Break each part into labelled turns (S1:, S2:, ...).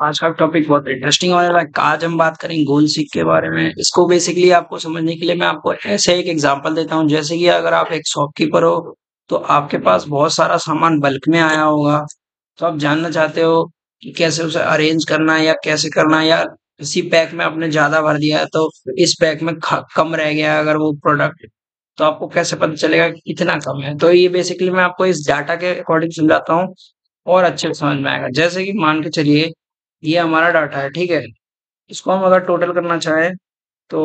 S1: आज का टॉपिक बहुत इंटरेस्टिंग होने वाला है। आज हम बात करेंगे गोल सीक के बारे में। इसको बेसिकली आपको समझने के लिए मैं आपको ऐसे एक एग्जांपल देता हूँ। जैसे कि अगर आप एक शॉपकीपर हो, तो आपके पास बहुत सारा सामान बल्क में आया होगा। तो आप जानना चाहते हो कि कैसे उसे अरेंज करना है या कैसे करना है, या इसी पैक में आपने ज़्यादा भर दिया है तो इस पैक में कम रह गया है अगर वो प्रोडक्ट, तो आपको कैसे पता चलेगा कि कितना कम है। तो ये बेसिकली मैं आपको इस डाटा के अकॉर्डिंग समझाता हूँ और अच्छे से समझ में आएगा। जैसे कि मान के चलिए ये हमारा डाटा है, ठीक है। इसको हम अगर टोटल करना चाहें तो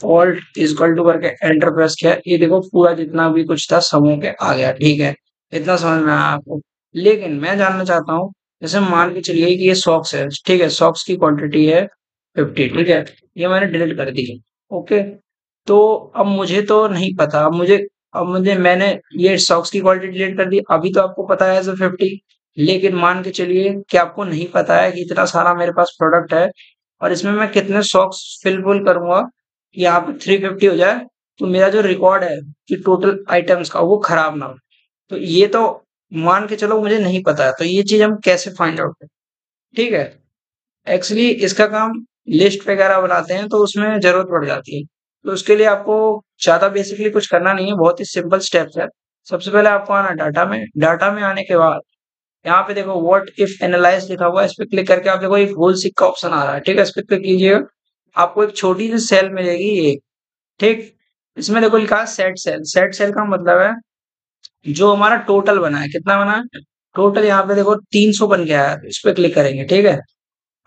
S1: ऑल्ट इक्वल टू करके एंटर प्रेस किया, ये देखो पूरा जितना भी कुछ था समूह के आ गया, ठीक है। इतना समझ में आया आपको। लेकिन मैं जानना चाहता हूँ, जैसे मान के चलिए कि ये सॉक्स है, ठीक है। सॉक्स की क्वांटिटी है 50, ठीक है। ये मैंने डिलीट कर दी, ओके। तो अब मुझे तो नहीं पता, अब मुझे मैंने ये सॉक्स की क्वालिटी डिलीट कर दी, अभी तो आपको पता है 50। लेकिन मान के चलिए कि आपको नहीं पता है कि इतना सारा मेरे पास प्रोडक्ट है और इसमें मैं कितने सॉक्स फिल करूंगा कि यहाँ पे 350 हो जाए, तो मेरा जो रिकॉर्ड है कि टोटल आइटम्स का वो खराब ना हो। तो ये तो मान के चलो मुझे नहीं पता है, तो ये चीज हम कैसे फाइंड आउट करें, ठीक है। एक्चुअली इसका काम लिस्ट वगैरह बनाते हैं तो उसमें जरूरत पड़ जाती है। तो उसके लिए आपको ज्यादा बेसिकली कुछ करना नहीं है, बहुत ही सिंपल स्टेप्स है। सबसे पहले आपको आना डाटा में। डाटा में आने के बाद यहाँ पे देखो व्हाट इफ एनालाइज लिखा हुआ है, इस पे क्लिक करके आप देखो एक होल सिक का ऑप्शन आ रहा है, ठीक है। इस पे क्लिक कीजिएगा, आपको एक छोटी सी सेल मिलेगी ये, ठीक। इसमें देखो लिखा है सेट सेल। सेट सेल का मतलब है जो हमारा टोटल बना है, कितना बना है टोटल। यहाँ पे देखो 300 बन गया है, इस पे क्लिक करेंगे, ठीक है।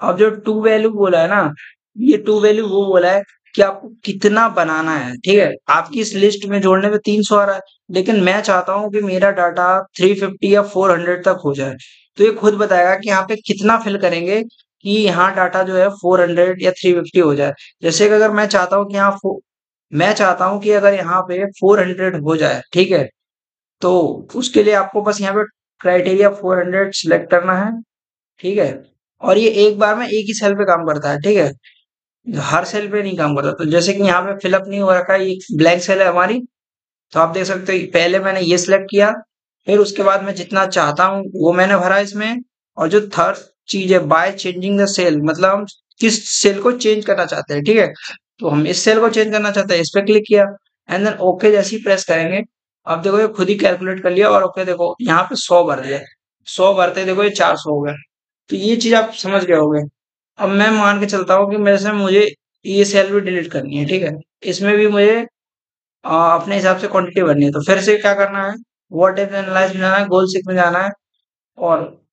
S1: अब जो टू वैल्यू बोला है ना, ये टू वैल्यू वो बोला है कि आपको कितना बनाना है, ठीक है। आपकी इस लिस्ट में जोड़ने पे 300 आ रहा है, लेकिन मैं चाहता हूँ कि मेरा डाटा 350 या 400 तक हो जाए। तो ये खुद बताएगा कि यहाँ पे कितना फिल करेंगे कि यहाँ डाटा जो है 400 या 350 हो जाए। जैसे कि अगर मैं चाहता हूँ कि मैं चाहता हूँ कि अगर यहाँ पे 400 हो जाए, ठीक है। तो उसके लिए आपको बस यहाँ पे क्राइटेरिया 400 सिलेक्ट करना है, ठीक है। और ये एक बार में एक ही सेल पे काम करता है, ठीक है। हर सेल पे नहीं काम करता। तो जैसे कि यहाँ पे फिलअप नहीं हो रखा है, ये ब्लैंक सेल है हमारी। तो आप देख सकते हो पहले मैंने ये सिलेक्ट किया, फिर उसके बाद मैं जितना चाहता हूँ वो मैंने भरा इसमें। और जो थर्ड चीज है बाय चेंजिंग द सेल, मतलब हम किस सेल को चेंज करना चाहते हैं, ठीक है। तो हम इस सेल को चेंज करना चाहते हैं, इस पे क्लिक किया एंड देन ओके जैसे ही प्रेस करेंगे, अब देखो ये खुद ही कैलकुलेट कर लिया और ओके देखो यहाँ पे 100 भर दिया। 100 भरते ही देखो ये 400 हो गया। तो ये चीज आप समझ गए होंगे। अब मैं मान के चलता हूँ कि मेरे से मुझे ये सेल भी डिलीट करनी है, ठीक है। इसमें भी मुझे अपने हिसाब से क्वांटिटी भरनी है। तो फिर से क्या करना है, व्हाट इफ एनालाइज में जाना है, गोल सीक में जाना है और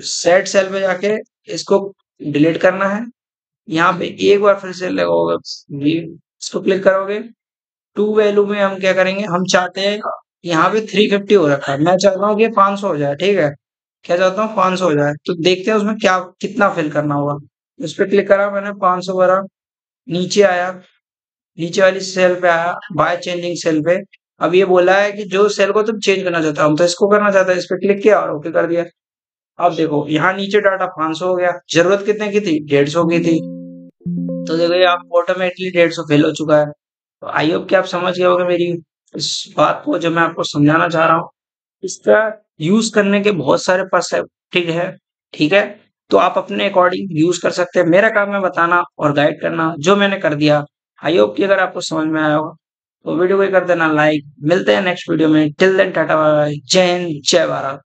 S1: सेट सेल पे जाके इसको डिलीट करना है। यहाँ पे एक बार फिर से लगाओगे, इसको क्लिक करोगे। टू वैल्यू में हम क्या करेंगे, हम चाहते हैं यहाँ पे 350 हो रखा है, मैं चाहता हूँ कि 500 हो जाए, ठीक है। क्या चाहता हूँ 500 हो जाए, तो देखते हैं उसमें क्या कितना फिल करना होगा। उस पर क्लिक करा मैंने, 500 भरा, नीचे आया, नीचे वाली सेल पे आया बाय चेंजिंग सेल पे। अब ये बोला है कि जो सेल को तुम चेंज करना चाहता हूँ, तो इसको करना चाहता है, इस पे क्लिक किया और ओके कर दिया। अब देखो यहाँ नीचे डाटा 500 हो गया, जरूरत कितने की थी 150 की थी। तो देखो ये आप ऑटोमेटिकली 150 फिल हो चुका है। तो आई होप कि आप समझ गए होंगे मेरी इस बात को जो मैं आपको समझाना चाह रहा हूँ। इसका यूज करने के बहुत सारे पर्सपेक्टिव है, ठीक है। तो आप अपने अकॉर्डिंग यूज कर सकते हैं। मेरा काम है बताना और गाइड करना, जो मैंने कर दिया। आई होप कि अगर आपको समझ में आया होगा तो वीडियो को कर देना लाइक। मिलते हैं नेक्स्ट वीडियो में, till then tata bye bye, जय हिंद जय भारत।